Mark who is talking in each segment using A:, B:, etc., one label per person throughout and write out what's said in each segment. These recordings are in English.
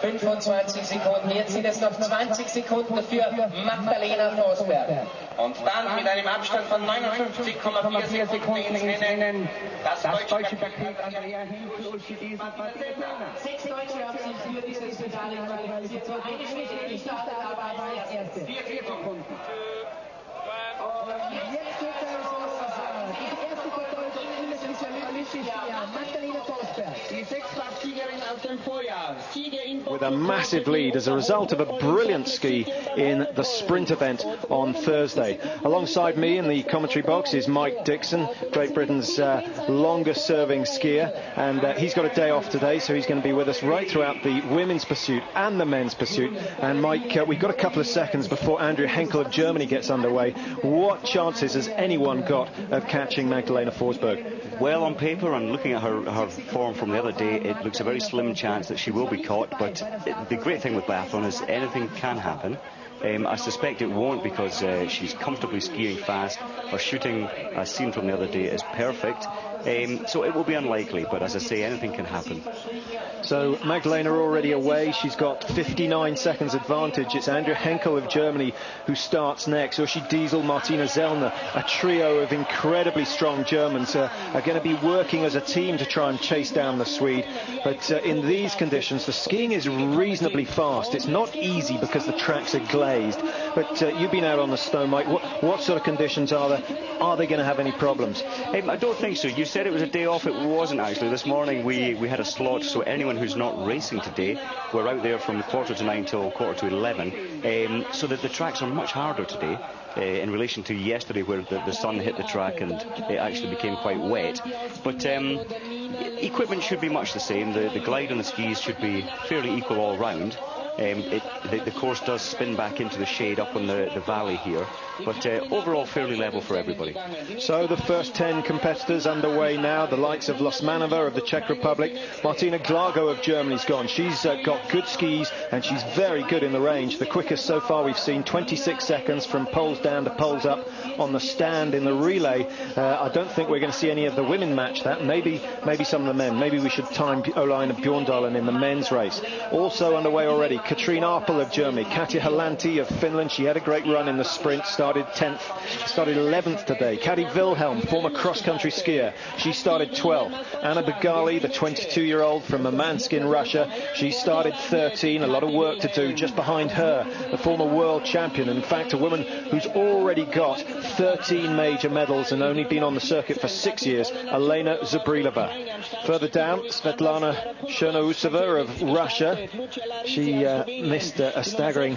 A: 25 Sekunden. Jetzt sind es noch 20 Sekunden für Magdalena Forsberg. Und dann mit einem Abstand von 59,4 Sekunden ins Rennen das deutsche Paket Andrea Henkel und die Magdalena. 6 Deutsche haben sich für dieses Finale qualifiziert. So eine Schwäche nicht startet, aber als erste. 4 Sekunden.
B: Jetzt geht es los. Die erste Verfolgung ist spezialistisch hier. Magdalena Forsberg,
A: die Sechsfach-Siegerin aus dem Vorjahr.
C: With a massive lead as a result of a brilliant ski in the sprint event on Thursday. Alongside me in the commentary box is Mike Dixon, Great Britain's longest serving skier, and he's got a day off today, so he's going to be with us right throughout the women's pursuit and the men's pursuit. And Mike, we've got a couple of seconds before Andrea Henkel of Germany gets underway. What chances has anyone got of catching Magdalena Forsberg?
D: Well, on paper and looking at her form from the other day, it looks a very slim chance that she will be caught, but the great thing with biathlon is anything can happen. I suspect it won't, because she's comfortably skiing fast. Her shooting, as seen from the other day, is perfect. So it will be unlikely, but as I say, anything can happen.
C: So Magdalena already away. She's got 59 seconds advantage. It's Andrea Henkel of Germany who starts next. Uschi Diesel, Martina Zellner, a trio of incredibly strong Germans are going to be working as a team to try and chase down the Swede. But in these conditions, the skiing is reasonably fast. It's not easy because the tracks are glazed. But you've been out on the snow, Mike. What sort of conditions are there? Are they going to have any problems?
D: I don't think so. You said it was a day off. It wasn't actually. This morning we had a slot, so anyone who's not racing today, we're out there from 9:15 till 11:15, so that the tracks are much harder today in relation to yesterday, where the sun hit the track and it actually became quite wet. But equipment should be much the same. The glide on the skis should be fairly equal all round. The course does spin back into the shade up on the valley here, but overall fairly level for everybody.
C: So the first 10 competitors underway now. The likes of Losmanova of the Czech Republic, Martina Drago of Germany's gone. She's got good skis and she's very good in the range. The quickest so far we've seen, 26 seconds from poles down to poles up on the stand in the relay. I don't think we're going to see any of the women match that. Maybe some of the men. Maybe we should time Olena Bjorndalen in the men's race. Also underway already, Katrine Arpel of Germany, Katja Halanti of Finland. She had a great run in the sprint, started 10th, started 11th today. Kati Wilhelm, former cross-country skier, she started 12th. Anna Begali, the 22-year-old from Murmansk in Russia, she started 13. A lot of work to do just behind her, the former world champion. In fact, a woman who's already got 13 major medals and only been on the circuit for 6 years, Olena Zubrilova. Further down, Svetlana Chernousova of Russia. She missed a staggering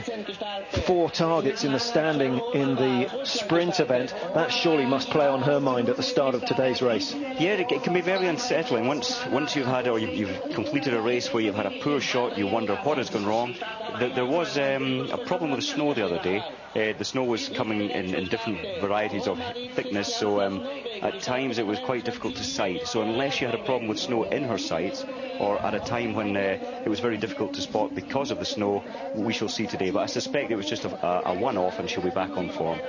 C: 4 targets in the standing in the sprint event. That surely must play on her mind at the start of today's race.
D: Yeah, it can be very unsettling. Once you've had, or you've completed a race where you've had a poor shot, you wonder what has gone wrong. There was a problem with the snow the other day. The snow was coming in different varieties of thickness, so at times it was quite difficult to sight. So unless you had a problem with snow in her sights, or at a time when it was very difficult to spot because of the snow, we shall see today. But I suspect it was just a one-off and she'll be back on form.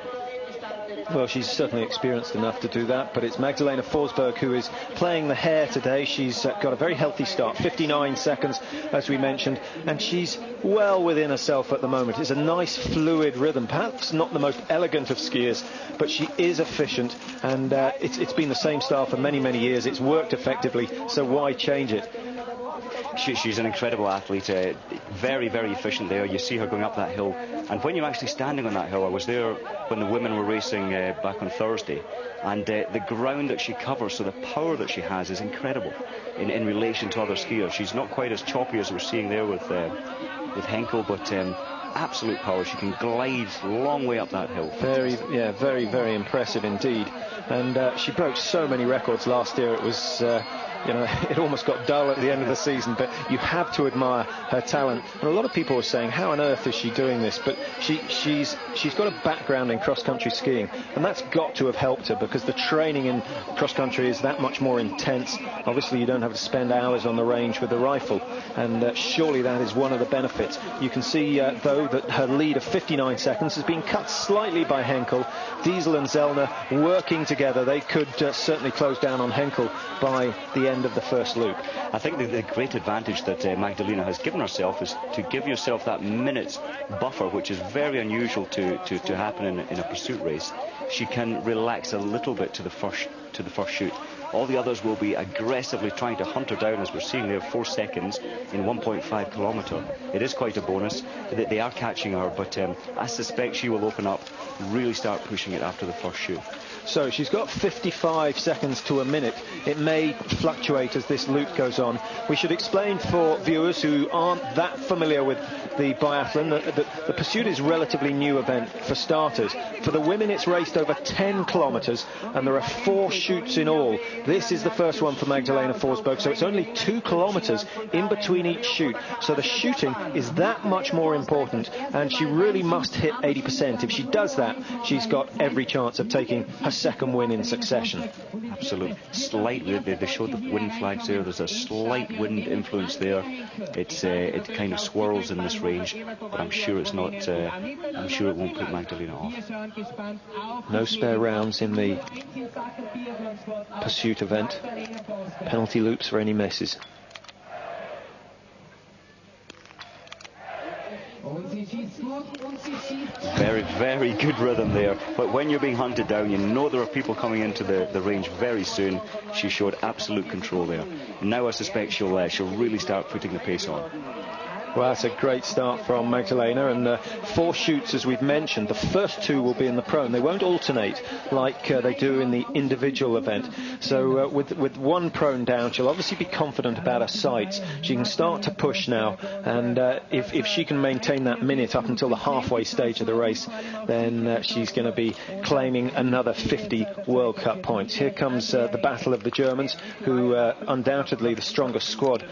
C: Well, she's certainly experienced enough to do that, but it's Magdalena Forsberg who is playing the hare today. She's got a very healthy start, 59 seconds, as we mentioned, and she's well within herself at the moment. It's a nice, fluid rhythm, perhaps not the most elegant of skiers, but she is efficient, and it's been the same style for many, many years. It's worked effectively, so why change it?
D: She's an incredible athlete, very, very efficient there. You see her going up that hill, and when you're actually standing on that hill, I was there when the women were racing back on Thursday, and the ground that she covers, so the power that she has is incredible in relation to other skiers. She's not quite as choppy as we're seeing there with Henkel, but absolute power. She can glide a long way up that hill.
C: Very, very impressive indeed. And she broke so many records last year. It was it almost got dull at the end of the season, but you have to admire her talent. And a lot of people were saying, how on earth is she doing this? But she's got a background in cross-country skiing, and that's got to have helped her, because the training in cross-country is that much more intense. Obviously, you don't have to spend hours on the range with the rifle, and surely that is one of the benefits. You can see, though, that her lead of 59 seconds has been cut slightly by Henkel. Diesel and Zellner working together. They could certainly close down on Henkel by the end end of the first loop.
D: I think the great advantage that Magdalena has given herself is to give yourself that minute's buffer, which is very unusual to happen in a pursuit race. She can relax a little bit to the first shoot. All the others will be aggressively trying to hunt her down, as we're seeing there, 4 seconds in 1.5 kilometre. It is quite a bonus. They are catching her, but I suspect she will open up, really start pushing it after the first shoot.
C: So she's got 55 seconds to a minute. It may fluctuate as this loop goes on. We should explain for viewers who aren't that familiar with the biathlon that the pursuit is a relatively new event for starters. For the women, it's raced over 10 kilometres, and there are 4 shoots in all. This is the first one for Magdalena Forsberg, so it's only 2 kilometres in between each shoot. So the shooting is that much more important, and she really must hit 80%. If she does that, she's got every chance of taking her second win in succession.
D: Absolutely. Slightly, they showed the wind flags there. There's a slight wind influence there. It kind of swirls in this range, but I'm sure it's not. I'm sure it won't put Magdalena off.
C: No spare rounds in the pursuit event. Penalty loops for any misses.
D: Very, very good rhythm there. But when you're being hunted down, you know there are people coming into the range very soon. She showed absolute control there. Now I suspect she'll really start putting the pace on.
C: Well, that's a great start from Magdalena, and 4 shoots, as we've mentioned. The first 2 will be in the prone. They won't alternate like they do in the individual event. So with 1 prone down, she'll obviously be confident about her sights. She can start to push now, and if she can maintain that minute up until the halfway stage of the race, then she's going to be claiming another 50 World Cup points. Here comes the battle of the Germans, who undoubtedly the strongest squad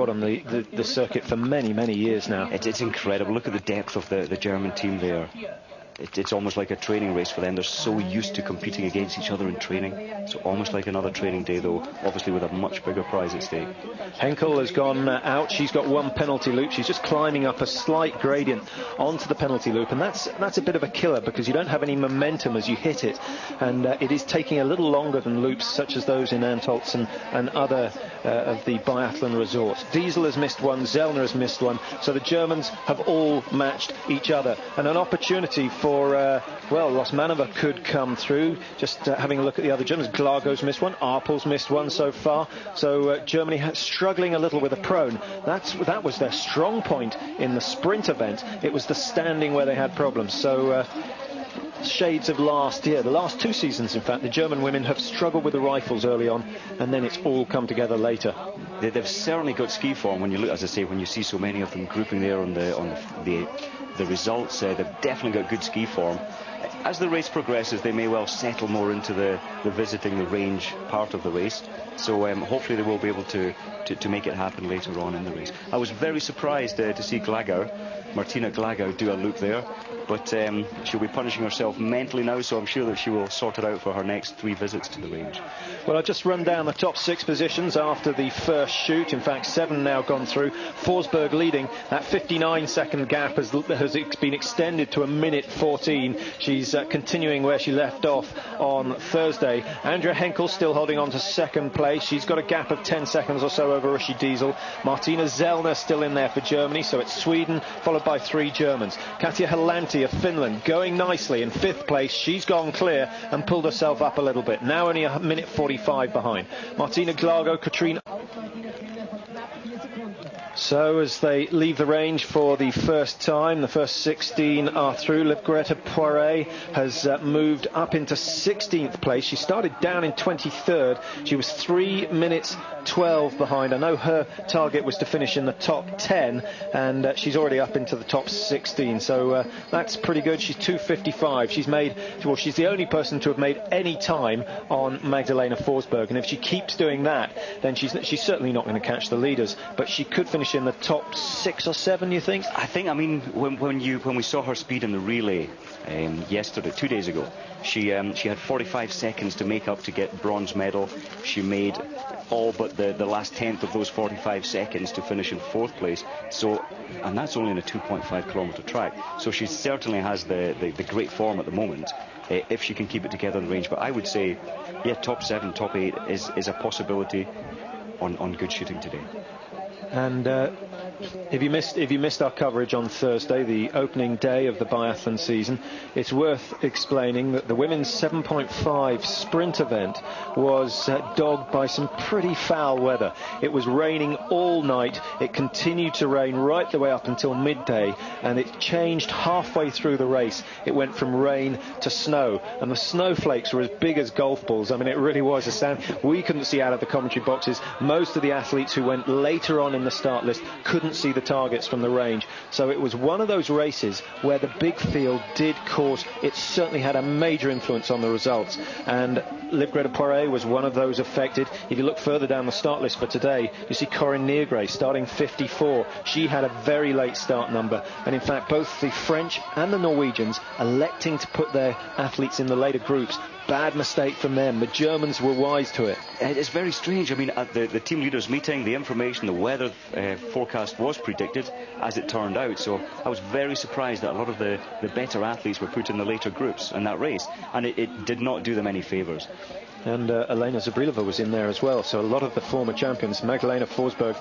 C: on the circuit for many years now.
D: It's incredible. Look at the depth of the German team there. It's almost like a training race for them. They're so used to competing against each other in training. It's almost like another training day, though, obviously with a much bigger prize at stake.
C: Henkel has gone out. She's got 1 penalty loop. She's just climbing up a slight gradient onto the penalty loop, and that's a bit of a killer because you don't have any momentum as you hit it, and it is taking a little longer than loops such as those in Antolz and other of the biathlon resorts. Diesel has missed 1, Zellner has missed 1, so the Germans have all matched each other, and an opportunity for Losmanova could come through. Just having a look at the other Germans, Glago's missed 1, Arpel's missed 1 so far, so Germany struggling a little with a prone. That was their strong point in the sprint event. It was the standing where they had problems. So shades of last year, the last 2 seasons in fact, the German women have struggled with the rifles early on, and then it's all come together later.
D: They've certainly got ski form. When you look, as I say, when you see so many of them grouping there on the results, they've definitely got good ski form. As the race progresses, they may well settle more into the visiting the range part of the race. So hopefully they will be able to make it happen later on in the race. I was very surprised to see Martina Glagau do a loop there, but she'll be punishing herself mentally now, so I'm sure that she will sort it out for her next 3 visits to the range.
C: Well, I'll just run down the top 6 positions after the first shoot. In fact, 7 now gone through. Forsberg leading. That 59-second gap has been extended to 1:14. She's continuing where she left off on Thursday. Andrea Henkel still holding on to second place. She's got a gap of 10 seconds or so over Uschi Diesel. Martina Zellner still in there for Germany, so it's Sweden, followed by 3 Germans. Katja Helanti of Finland going nicely in 5th place. She's gone clear and pulled herself up a little bit. Now only 1:45 behind. Martina Glago, Katrina. So as they leave the range for the first time, the first 16 are through. Livgreta Poiré has moved up into 16th place. She started down in 23rd. She was 3 minutes 12 behind. I know her target was to finish in the top 10, and she's already up into the top 16. So that's pretty good. She's 2:55. She's the only person to have made any time on Magdalena Forsberg, and if she keeps doing that, then she's certainly not going to catch the leaders, but she could finish in the top 6 or 7, you think?
D: I mean, when we saw her speed in the relay yesterday, 2 days ago, she had 45 seconds to make up to get bronze medal. She made all but the last 10th of those 45 seconds to finish in 4th place. So, and that's only in a 2.5 kilometre track. So she certainly has the great form at the moment. if she can keep it together in the range. But I would say, yeah, top 7, top 8 is a possibility on good shooting today.
C: And if you missed our coverage on Thursday, the opening day of the biathlon season, it's worth explaining that the women's 7.5 sprint event was dogged by some pretty foul weather. It was raining all night. It continued to rain right the way up until midday, and it changed halfway through the race. It went from rain to snow, and the snowflakes were as big as golf balls. I mean, it really was a sound. We couldn't see out of the commentary boxes. Most of the athletes who went later on in the start list couldn't see the targets from the range. So it was one of those races where the big field did cause, it certainly had a major influence on the results. And Liv Greta Poirier was one of those affected. If you look further down the start list for today, you see Corinne Niergray starting 54. She had a very late start number. And in fact, both the French and the Norwegians electing to put their athletes in the later groups. Bad mistake from them. The Germans were wise to it.
D: It's very strange. I mean, at the team leaders meeting, the information, the weather forecast was predicted as it turned out. So I was very surprised that a lot of the better athletes were put in the later groups in that race. And it did not do them any favours.
C: And Olena Zubrilova was in there as well. So a lot of the former champions. Magdalena Forsberg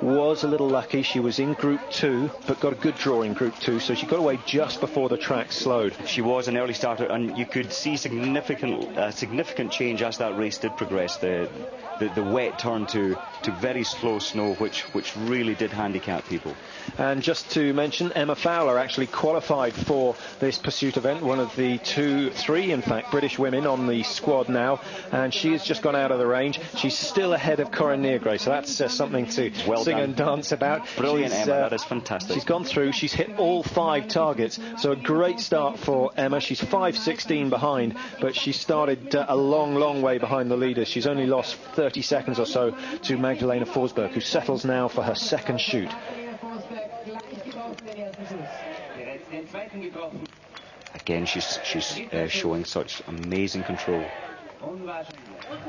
C: was a little lucky. She was in Group 2, but got a good draw in Group 2. So she got away just before the track slowed.
D: She was an early starter, and you could see significant change as that race did progress. The wet turned to very slow snow, which really did handicap people.
C: And just to mention, Emma Fowler actually qualified for this pursuit event, one of the 3 in fact British women on the squad now, and she has just gone out of the range. She's still ahead of Corinne Niergray, so that's something to sing and dance about.
D: Brilliant, Emma, that is fantastic.
C: She's gone through, she's hit all 5 targets, so a great start for Emma. She's 5:16 behind, but she started a long way behind the leaders. She's only lost 30 seconds or so to Magdalena Forsberg, who settles now for her second shoot.
D: Again, she's showing such amazing control.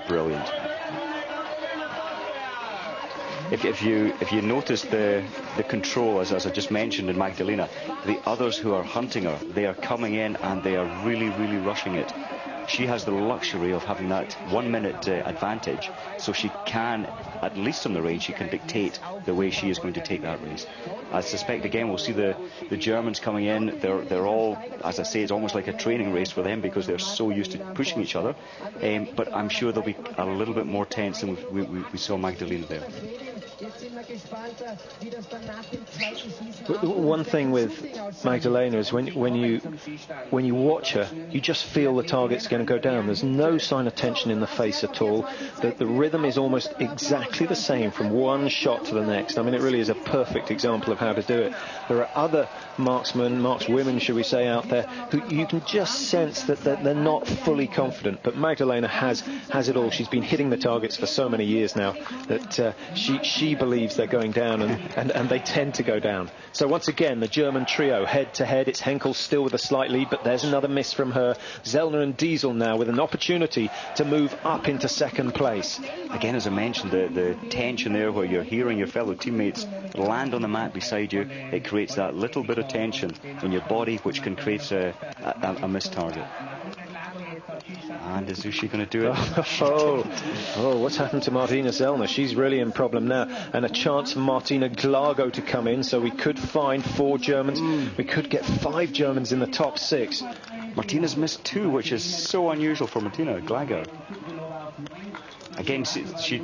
D: Brilliant. If you notice the control, as I just mentioned in Magdalena, the others who are hunting her, they are coming in and they are really rushing it. She has the luxury of having that 1 minute advantage, so she can, at least on the range, she can dictate the way she is going to take that race. I suspect again we'll see the Germans coming in. They're all, as I say, it's almost like a training race for them because they're so used to pushing each other. But I'm sure they'll be a little bit more tense than we saw Magdalena there.
C: But one thing with Magdalena is when you watch her, you just feel the target's going to go down. There's no sign of tension in the face at all. The rhythm is almost exactly the same from one shot to the next. I mean, it really is a perfect example of how to do it. There are other markswomen, should we say, out there who you can just sense that they're not fully confident. But Magdalena has it all. She's been hitting the targets for so many years now that she believes they're going down, and they tend to go down. So once again, the German trio head to head. It's Henkel still with a slight lead, but there's another miss from her. Zellner and Diesel now with an opportunity to move up into second place.
D: Again, as I mentioned, the tension there where you're hearing your fellow teammates land on the mat beside you, it creates that little bit of tension in your body, which can create a missed target. And is she going to do it?
C: Oh, what's happened to Martina Zellner? She's really in problem now. And a chance for Martina Glago to come in, so we could find 4 Germans. We could get 5 Germans in the top 6.
D: Martina's missed 2, which is so unusual for Martina Glago. Again,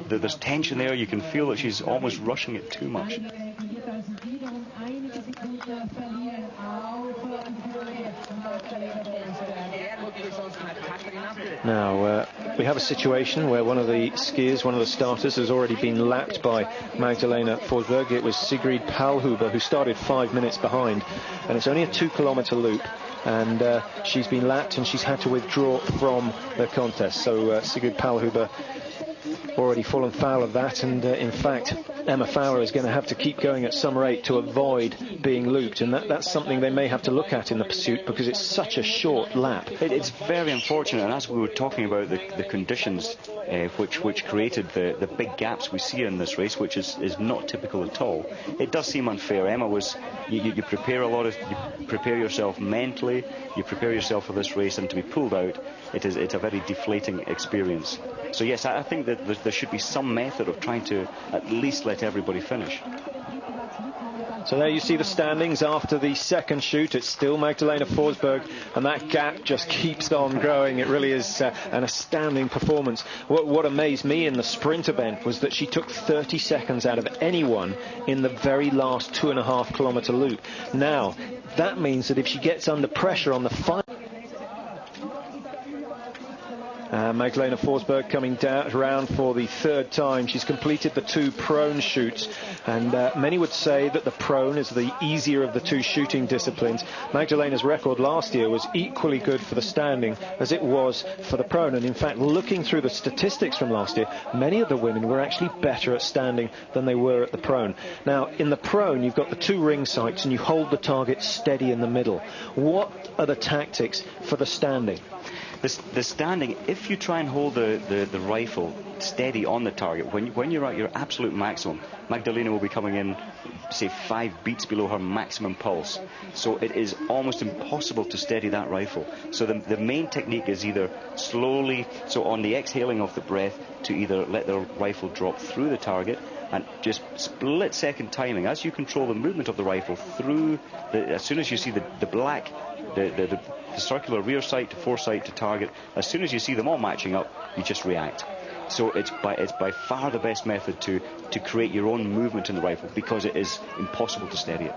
D: there's tension there. You can feel that she's almost rushing it too much.
C: Now, we have a situation where one of the skiers, one of the starters, has already been lapped by Magdalena Forsberg. It was Sigrid Palhuber who started 5 minutes behind, and it's only a 2-kilometre loop, and she's been lapped and she's had to withdraw from the contest. So Sigrid Palhuber already fallen foul of that, and in fact Emma Fowler is going to have to keep going at some rate to avoid being looped, and that's something they may have to look at in the pursuit, because it's such a short lap.
D: It's very unfortunate, and as we were talking about the conditions which created the big gaps we see in this race, which is not typical at all, it does seem unfair. Emma you prepare you prepare yourself mentally, you prepare yourself for this race, and to be pulled out, it's a very deflating experience. So yes, I think that there should be some method of trying to at least let everybody finish.
C: So there you see the standings after the second shoot. It's still Magdalena Forsberg, and that gap just keeps on growing. It really is an astounding performance. What amazed me in the sprint event was that she took 30 seconds out of anyone in the very last 2.5 kilometre loop. Now, that means that if she gets under pressure on the final... Magdalena Forsberg coming around for the third time. She's completed the 2 prone shoots, and many would say that the prone is the easier of the 2 shooting disciplines. Magdalena's record last year was equally good for the standing as it was for the prone, and in fact, looking through the statistics from last year, many of the women were actually better at standing than they were at the prone. Now, in the prone, you've got the 2 ring sights and you hold the target steady in the middle. What are the tactics for the standing?
D: The standing, if you try and hold the rifle steady on the target, when you're at your absolute maximum, Magdalena will be coming in, say, 5 beats below her maximum pulse. So it is almost impossible to steady that rifle. So the main technique is either slowly, so on the exhaling of the breath, to either let the rifle drop through the target, and just split-second timing as you control the movement of the rifle through as soon as you see the black, the circular rear sight to foresight to target, as soon as you see them all matching up, you just react. So it's by far the best method to create your own movement in the rifle, because it is impossible to steady it.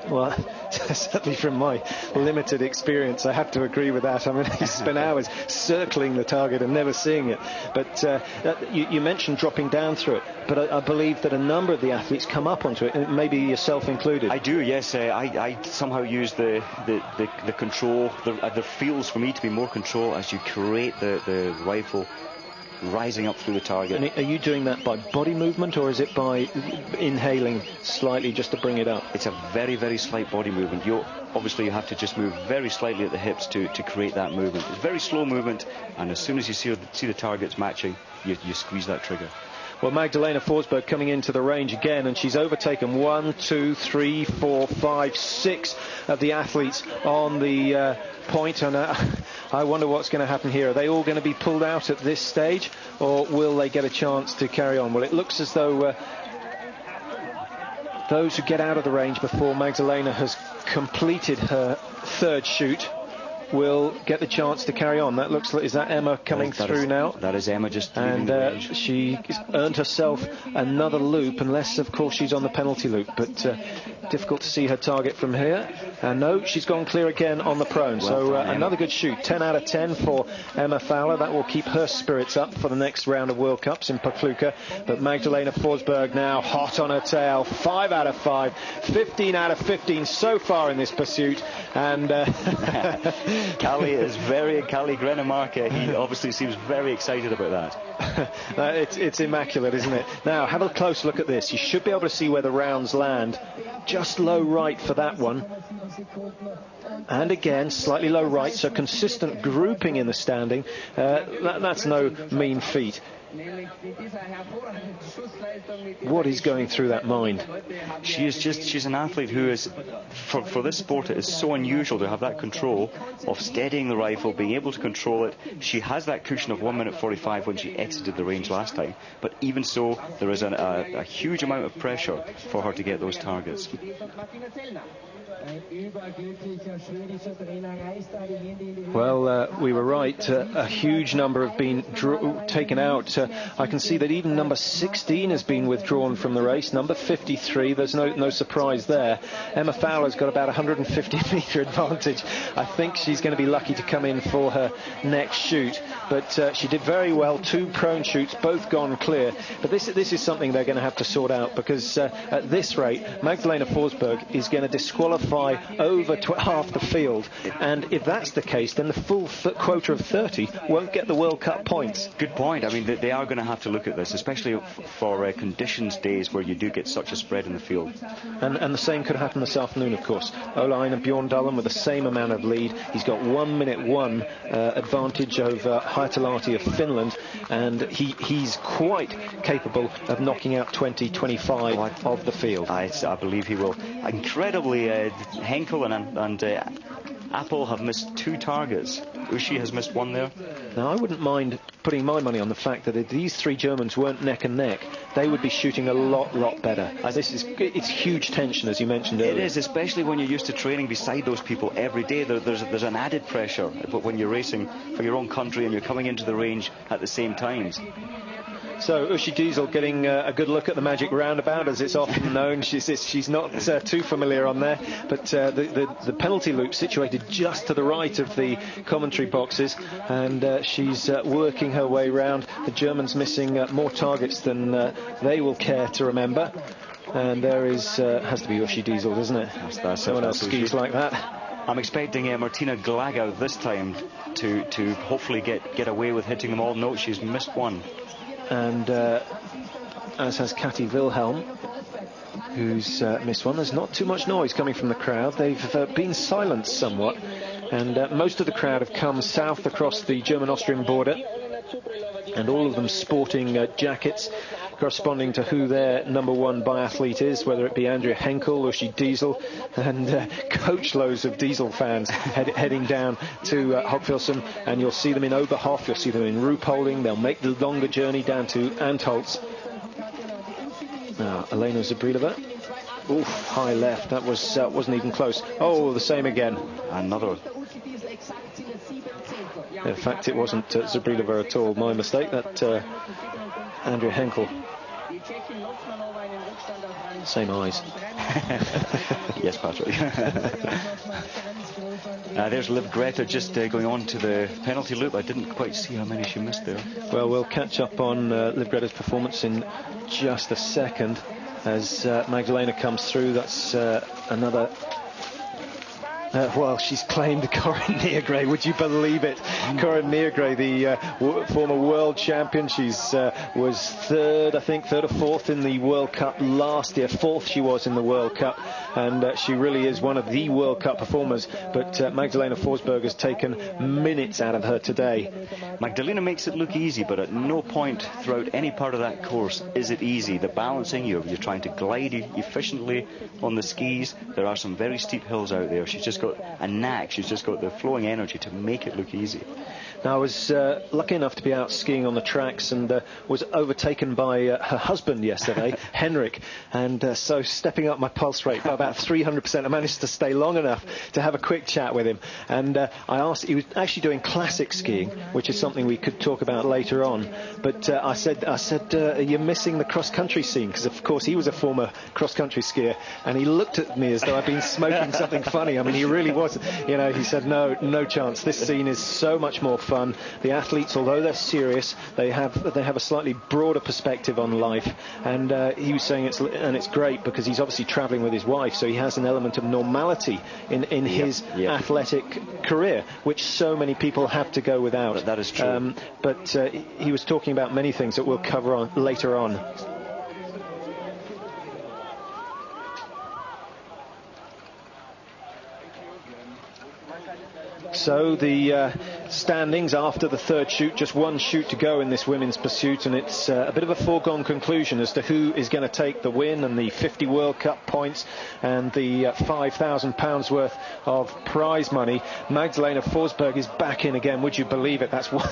C: Well, certainly from my limited experience, I have to agree with that. I mean, I spent hours circling the target and never seeing it. But you mentioned dropping down through it, but I believe that a number of the athletes come up onto it, and maybe yourself included.
D: I do, yes. I somehow use the control. There feels for me to be more control as you create the rifle rising up through the target.
C: And are you doing that by body movement, or is it by inhaling slightly just to bring it up?
D: It's a very, very slight body movement. Obviously you have to just move very slightly at the hips to create that movement. It's very slow movement, and as soon as you see the targets matching, you squeeze that trigger.
C: Well, Magdalena Forsberg coming into the range again, and she's overtaken 1, 2, 3, 4, 5, 6 of the athletes on the point, and I wonder what's going to happen here. Are they all going to be pulled out at this stage, or will they get a chance to carry on? Well, it looks as though those who get out of the range before Magdalena has completed her third shoot will get the chance to carry on. That looks like, is that Emma coming through now?
D: That is Emma just
C: leaving the range. She earned herself another loop, unless of course she's on the penalty loop, but difficult to see her target from here. And no, she's gone clear again on the prone. So another good shoot, 10 out of 10 for Emma Fowler. That will keep her spirits up for the next round of World Cups in Pokluka. But Magdalena Forsberg now hot on her tail, 5 out of 5, 15 out of 15 so far in this pursuit. And
D: Callie Grenemark, he obviously seems very excited about that.
C: It's immaculate, isn't it? Now, have a close look at this. You should be able to see where the rounds land. Just low right for that one. And again, slightly low right, so consistent grouping in the standing. That's no mean feat. What is going through that mind?
D: She's an athlete who is, for this sport, it is so unusual to have that control of steadying the rifle, being able to control it. She has that cushion of 1 minute 45 when she exited the range last time, but even so, there is a huge amount of pressure for her to get those targets.
C: Well, we were right. A huge number have been taken out. I can see that even number 16 has been withdrawn from the race. Number 53, there's no surprise there. Emma Fowler's got about 150-metre advantage. I think she's going to be lucky to come in for her next shoot. But she did very well. 2 prone shoots, both gone clear. But this is something they're going to have to sort out, because at this rate, Magdalena Forsberg is going to disqualify over half the field, and if that's the case, then the full quota of 30 won't get the World Cup points.
D: Good point. I mean, the they are going to have to look at this, especially for conditions days where you do get such a spread in the field.
C: And the same could happen this afternoon, of course. Olainen Bjorndalen with the same amount of lead. He's got 1:01 advantage over Haitalahti of Finland, and he's quite capable of knocking out 20-25 of the field.
D: I believe he will. Incredibly, Henkel and Apple have missed 2 targets. Ushi has missed 1 there.
C: Now, I wouldn't mind putting my money on the fact that if these 3 Germans weren't neck and neck, they would be shooting a lot better. It's huge tension, as you mentioned earlier.
D: It is, especially when you're used to training beside those people every day. There's an added pressure when you're racing for your own country and you're coming into the range at the same times.
C: So Uschi Diesel getting a good look at the magic roundabout, as it's often known. She's not too familiar on there, but the penalty loop situated just to the right of the commentary boxes, and she's working her way round. The Germans missing more targets than they will care to remember. And there has to be Uschi Diesel, doesn't it? Someone else skis like that.
D: I'm expecting Martina Glagau this time to hopefully get away with hitting them all. No, she's missed 1.
C: And as has Kati Wilhelm, who's missed 1. There's not too much noise coming from the crowd. They've been silenced somewhat, and most of the crowd have come south across the German-Austrian border, and all of them sporting jackets corresponding to who their #1 biathlete is, whether it be Andrea Henkel or Diesel, and coachloads of Diesel fans heading down to Hopfilsen, and you'll see them in Oberhof, you'll see them in Ruhpolding. They'll make the longer journey down to Antholz. Now, Olena Zubrilova. Oof, high left. That wasn't even close. Oh, the same again.
D: Another.
C: In fact, it wasn't Zubrilova at all. My mistake. That Andrea Henkel. Same eyes.
D: Yes, Patrick. There's Liv Greta just going on to the penalty loop. I didn't quite see how many she missed there.
C: Well, we'll catch up on Liv Greta's performance in just a second as Magdalena comes through. That's another... well, she's claimed Corinne Niergray. Would you believe it? Corinne Niergray, the former world champion. She's was third or fourth in the World Cup last year. 4th she was in the World Cup, and she really is one of the World Cup performers. But Magdalena Forsberg has taken minutes out of her today.
D: Magdalena makes it look easy, but at no point throughout any part of that course is it easy. The balancing, you're trying to glide efficiently on the skis. There are some very steep hills out there. She's just got a knack, she's just got the flowing energy to make it look easy.
C: Now, I was lucky enough to be out skiing on the tracks and was overtaken by her husband yesterday, Henrik, and so stepping up my pulse rate by about 300%. I managed to stay long enough to have a quick chat with him, and I asked, he was actually doing classic skiing, which is something we could talk about later on, but I said, you're missing the cross-country scene, because of course he was a former cross-country skier, and he looked at me as though I'd been smoking something funny. I mean, he really was, he said, no chance. This scene is so much more fun. The athletes, although they're serious, they have a slightly broader perspective on life, and he was saying it's great because he's obviously travelling with his wife, so he has an element of normality in his athletic career, which so many people have to go without.
D: That is true.
C: But he was talking about many things that we'll cover on later on. So the standings after the third shoot, just one shoot to go in this women's pursuit, and it's a bit of a foregone conclusion as to who is going to take the win and the 50 World Cup points and the £5,000 worth of prize money. Magdalena Forsberg is back in again. Would you believe it? That's one.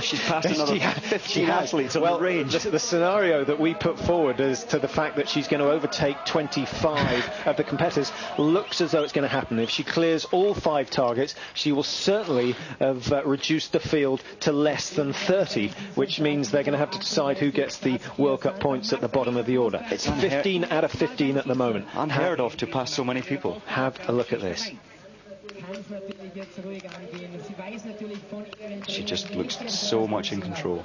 D: She's passed another 15 athletes on the range.
C: The scenario that we put forward as to the fact that she's going to overtake 25 of the competitors looks as though it's going to happen. If she clears all 5 targets, she will certainly have reduced the field to less than 30, which means they're going to have to decide who gets the World Cup points at the bottom of the order. It's 15 out of 15 at the moment.
D: Unheard of to pass so many people.
C: Have a look at this.
D: She just looks so much in control.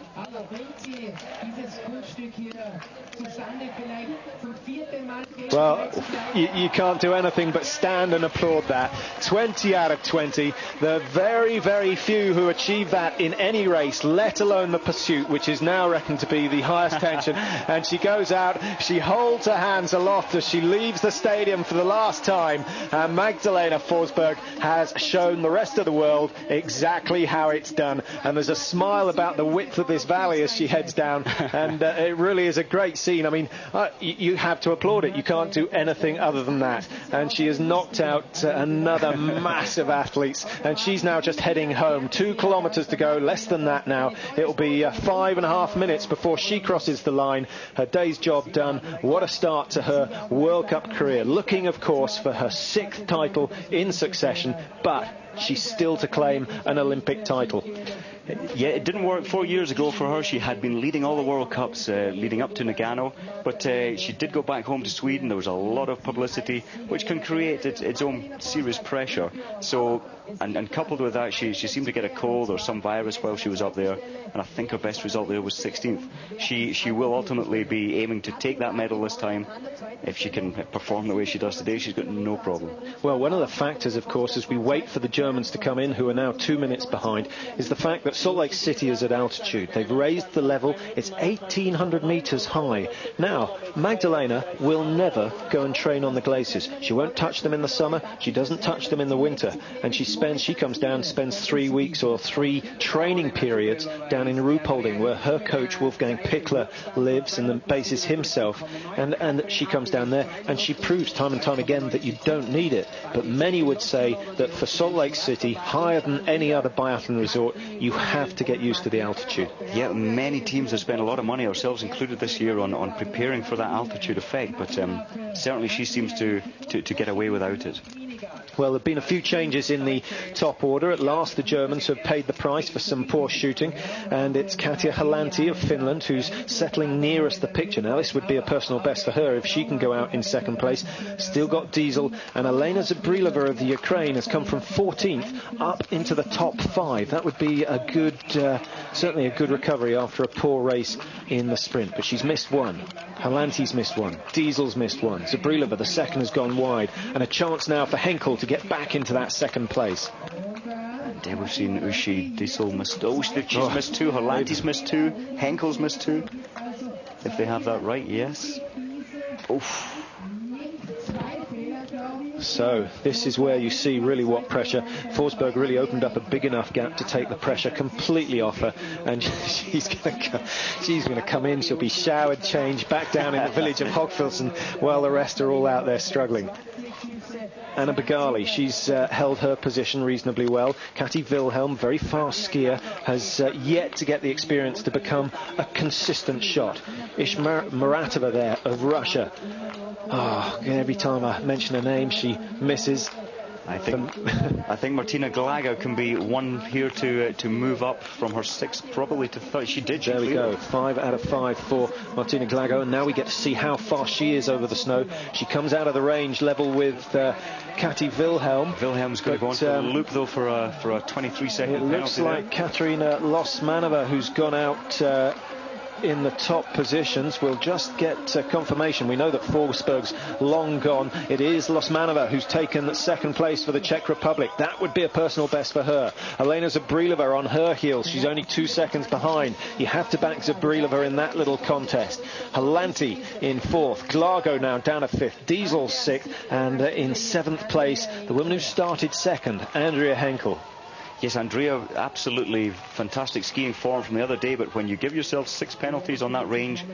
C: Well, you can't do anything but stand and applaud that. 20 out of 20. The very, very few who achieve that in any race, let alone the pursuit, which is now reckoned to be the highest tension. And she goes out, she holds her hands aloft as she leaves the stadium for the last time. And Magdalena Forsberg has shown the rest of the world exactly how it's done. And there's a smile about the width of this valley as she heads down. And it really is a great scene. I mean, you have to applaud it. You can't do anything other than that. And she has knocked out another massive athletes. And she's now just heading home. 2 kilometres to go, less than that now. It'll be 5.5 minutes before she crosses the line. Her day's job done. What a start to her World Cup career. Looking, of course, for her 6th title in succession. But she's still to claim an Olympic title.
D: Yeah, it didn't work 4 years ago for her. She had been leading all the World Cups leading up to Nagano, but she did go back home to Sweden. There was a lot of publicity, which can create its own serious pressure. So, and coupled with that, she seemed to get a cold or some virus while she was up there, and I think her best result there was 16th. She will ultimately be aiming to take that medal this time. If she can perform the way she does today, she's got no problem.
C: Well, one of the factors, of course, as we wait for the Germans to come in, who are now 2 minutes behind, is the fact that Salt Lake City is at altitude. They've raised the level. It's 1,800 meters high. Now, Magdalena will never go and train on the glaciers. She won't touch them in the summer. She doesn't touch them in the winter. And she comes down, spends 3 weeks or 3 training periods down in Ruhpolding, where her coach Wolfgang Pichler lives and bases himself. And she comes down there and she proves time and time again that you don't need it. But many would say that for Salt Lake City, higher than any other biathlon resort, you have to get used to the altitude.
D: Yeah, many teams have spent a lot of money, ourselves included this year, on preparing for that altitude effect, but certainly she seems to get away without it.
C: Well, there have been a few changes in the top order. At last, the Germans have paid the price for some poor shooting, and it's Katja Halanti of Finland who's settling nearest the picture. Now, this would be a personal best for her if she can go out in second place. Still got Diesel, and Olena Zubrilova of the Ukraine has come from 14th up into the top 5. That would be a good, certainly a good recovery after a poor race in the sprint. But she's missed one. Halanti's missed one. Diesel's missed one. Zubrilova, the second, has gone wide, and a chance now for Henkel to get back into that second place.
D: And we've seen Ushi, Diesel missed. Oh, she's missed 2. Halanti's missed 2. Henkel's missed 2. If they have that right, yes. Oof.
C: So this is where you see really what pressure. Forsberg really opened up a big enough gap to take the pressure completely off her, and she's going to come in. She'll be showered, changed, back down in the village of Hogfilsen while the rest are all out there struggling. Anna Begali, she's held her position reasonably well. Kati Wilhelm, very fast skier, has yet to get the experience to become a consistent shot. Muratova there of Russia. Oh, every time I mention her name, she misses.
D: I think Martina Glago can be one here to move up from her 6th probably to 3rd. She did.
C: There we go. 5 out of 5 for Martina Glago, and now we get to see how fast she is over the snow. She comes out of the range level with Kati Wilhelm.
D: Wilhelm's going to go on for a loop though for a 23-second penalty.
C: It looks like Katerina Losmanova, who's gone out in the top positions. We'll just get confirmation. We know that Forsberg's long gone. It is Losmanova who's taken the 2nd place for the Czech Republic. That would be a personal best for her. Olena Zubrilova on her heels. She's only 2 seconds behind. You have to back Zubrilova in that little contest. Halanti in 4th. Glago now down to 5th. Diesel 6th. And in 7th place, the woman who started 2nd, Andrea Henkel.
D: Yes, Andrea, absolutely fantastic skiing form from the other day, but when you give yourself 6 penalties on that range,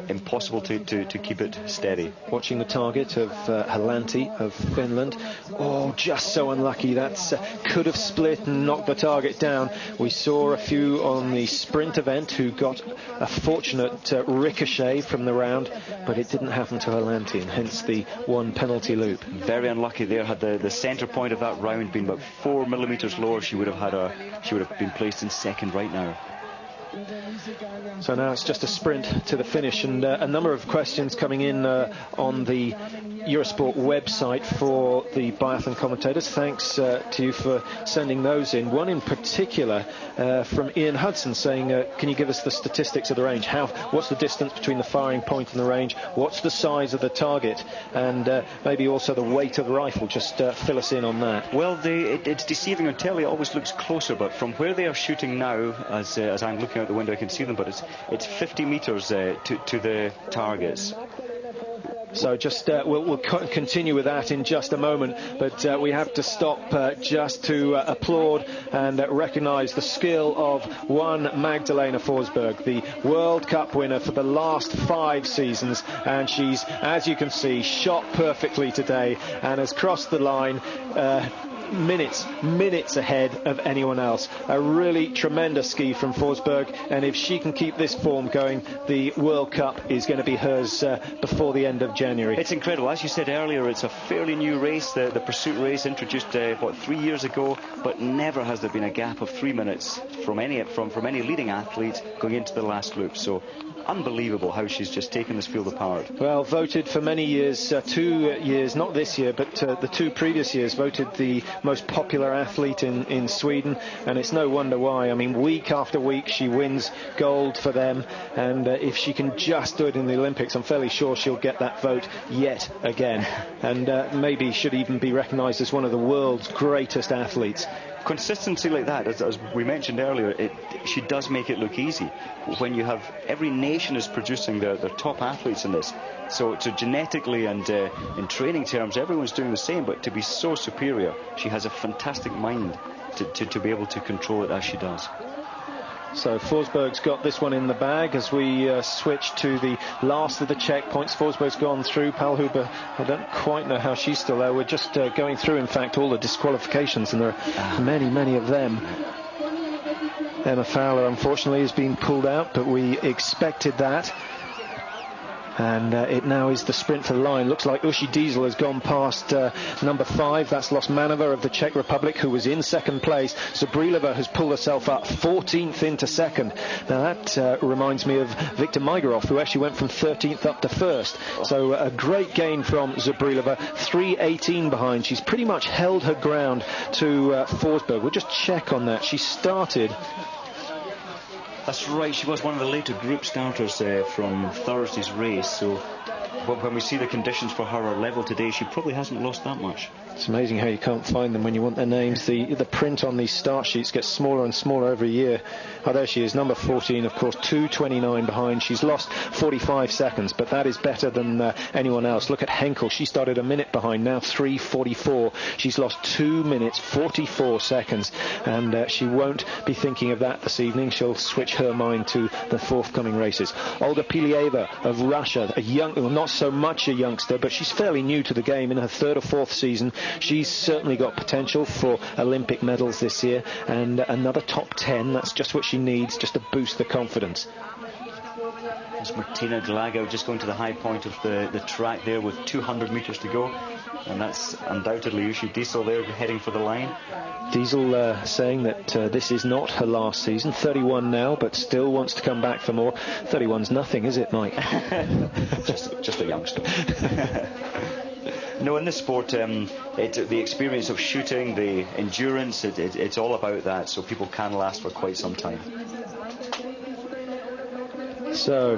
D: impossible to keep it steady.
C: Watching the target of Halanti of Finland. Oh, just so unlucky. That's could have split and knocked the target down. We saw a few on the sprint event who got a fortunate ricochet from the round, but it didn't happen to Halanti, and hence the 1 penalty loop.
D: Very unlucky there. Had the centre point of that round been about 4 millimetres lower, she would have been placed in 2nd right now.
C: So now it's just a sprint to the finish, and a number of questions coming in on the Eurosport website for the biathlon commentators. Thanks to you for sending those in. One in particular from Ian Hudson saying, can you give us the statistics of the range? What's the distance between the firing point and the range? What's the size of the target? And maybe also the weight of the rifle. Just fill us in on that.
D: Well, it's deceiving on telly. It always looks closer, but from where they are shooting now, as I'm looking out the window, I can see them, but it's 50 metres to the targets.
C: So just we'll continue with that in just a moment, but we have to stop just to applaud and recognise the skill of one Magdalena Forsberg, the World Cup winner for the last 5 seasons, and she's, as you can see, shot perfectly today and has crossed the line minutes ahead of anyone else. A really tremendous ski from Forsberg, and if she can keep this form going, the World Cup is going to be hers before the end of January.
D: It's incredible. As you said earlier, it's a fairly new race, the pursuit race, introduced 3 years ago, but never has there been a gap of 3 minutes from any leading athlete going into the last loop. So unbelievable how she's just taken this field apart.
C: Well, voted for many years, 2 years, not this year, but the 2 previous years, voted the most popular athlete in Sweden, and it's no wonder why. I mean, week after week she wins gold for them, and if she can just do it in the Olympics, I'm fairly sure she'll get that vote yet again, and maybe should even be recognised as one of the world's greatest athletes.
D: Consistency like that, as we mentioned earlier, she does make it look easy. When you have every nation is producing their top athletes in this, so genetically and in training terms, everyone's doing the same, but to be so superior, she has a fantastic mind to be able to control it as she does.
C: So Forsberg's got this one in the bag as we switch to the last of the checkpoints. Forsberg's gone through. Palhuber, I don't quite know how she's still there. We're just going through, in fact, all the disqualifications, and there are many of them. Emma Fowler, unfortunately, has been pulled out, but we expected that. And it now is the sprint for the line. Looks like Ushi Diesel has gone past number 5. That's Losmanova of the Czech Republic, who was in second place. Zubrilova has pulled herself up 14th into second. Now that reminds me of Viktor Migorov, who actually went from 13th up to first. So a great gain from Zubrilova. 3:18 behind. She's pretty much held her ground to Forsberg. We'll just check on that. She started...
D: That's right, she was one of the later group starters from Thursday's race, so when we see the conditions for her level today, she probably hasn't lost that much.
C: It's amazing how you can't find them when you want their names. The print on these start sheets gets smaller and smaller every year. Oh, there she is, number 14, of course, 2:29 behind. She's lost 45 seconds, but that is better than anyone else. Look at Henkel. She started a minute behind, now 3:44. She's lost 2 minutes, 44 seconds, and she won't be thinking of that this evening. She'll switch her mind to the forthcoming races. Olga Pilieva of Russia, not so much a youngster, but she's fairly new to the game, in her 3rd or 4th season. She's certainly got potential for Olympic medals this year, and another top 10, that's just what she needs, just to boost the confidence.
D: It's Martina Drago just going to the high point of the track there with 200 metres to go, and that's undoubtedly Ushi Diesel there heading for the line.
C: Diesel saying that this is not her last season, 31 now, but still wants to come back for more. 31's nothing, is it, Mike?
D: just a youngster. No, in this sport, the experience of shooting, the endurance, it's all about that, so people can last for quite some time.
C: So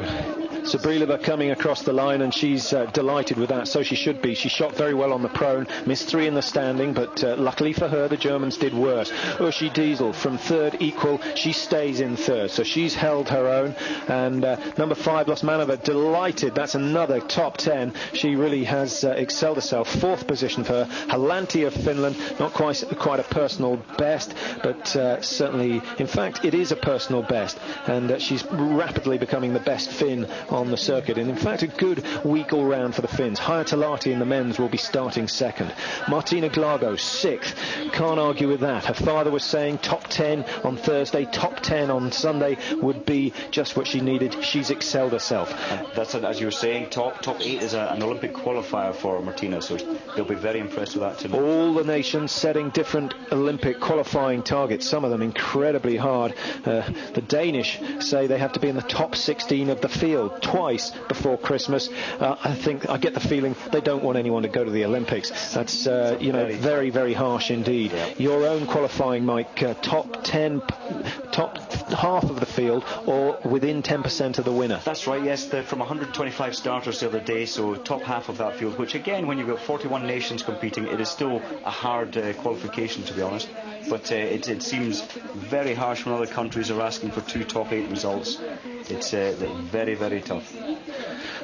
C: Zubrilova coming across the line, and she's delighted with that, so she should be. She shot very well on the prone, missed 3 in the standing, but luckily for her, the Germans did worse. Ushi Diesel from 3rd equal, she stays in 3rd, so she's held her own. And number 5, Losmanova, delighted. That's another top 10. She really has excelled herself. 4th position for her. Halanti of Finland, not quite a personal best, but certainly, in fact, it is a personal best, and she's rapidly becoming the best Finn on the circuit, and in fact a good week all round for the Finns. Hayatalahti in the men's will be starting second. Martina Glago 6th. Can't argue with that. Her father was saying top 10 on Thursday, top 10 on Sunday would be just what she needed. She's excelled herself.
D: And that's, as you were saying, top 8 is an Olympic qualifier for Martina, so they'll be very impressed with that tonight.
C: All the nations setting different Olympic qualifying targets, some of them incredibly hard. The Danish say they have to be in the top 16 of the field twice before Christmas. I get the feeling they don't want anyone to go to the Olympics. That's very, very harsh indeed.
D: Yeah.
C: Your own qualifying, Mike, top 10, top half of the field, or within 10% of the winner.
D: That's right, yes, from 125 starters the other day, so top half of that field, which again, when you've got 41 nations competing, it is still a hard qualification, to be honest. But it seems very harsh when other countries are asking for 2 top 8 results. It's very, very tough.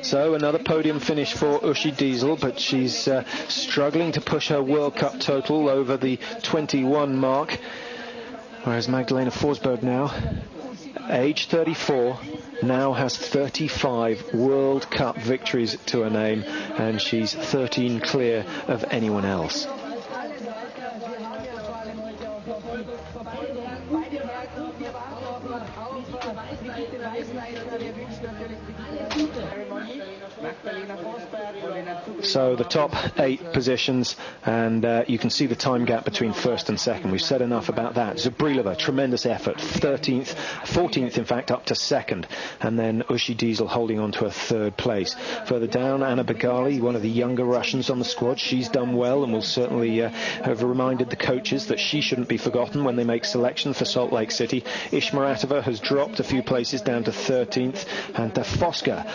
C: So another podium finish for Uschi Diesel, but she's struggling to push her World Cup total over the 21 mark. Whereas Magdalena Forsberg now, age 34, now has 35 World Cup victories to her name, and she's 13 clear of anyone else. So the top 8 positions, and you can see the time gap between first and second. We've said enough about that. Zubrilova, tremendous effort, 13th, 14th in fact, up to second, and then Uschi Diesel holding on to a third place. Further down, Anna Begali, one of the younger Russians on the squad. She's done well and will certainly have reminded the coaches that she shouldn't be forgotten when they make selection for Salt Lake City. Ishmaratova has dropped a few places down to 13th, and Foska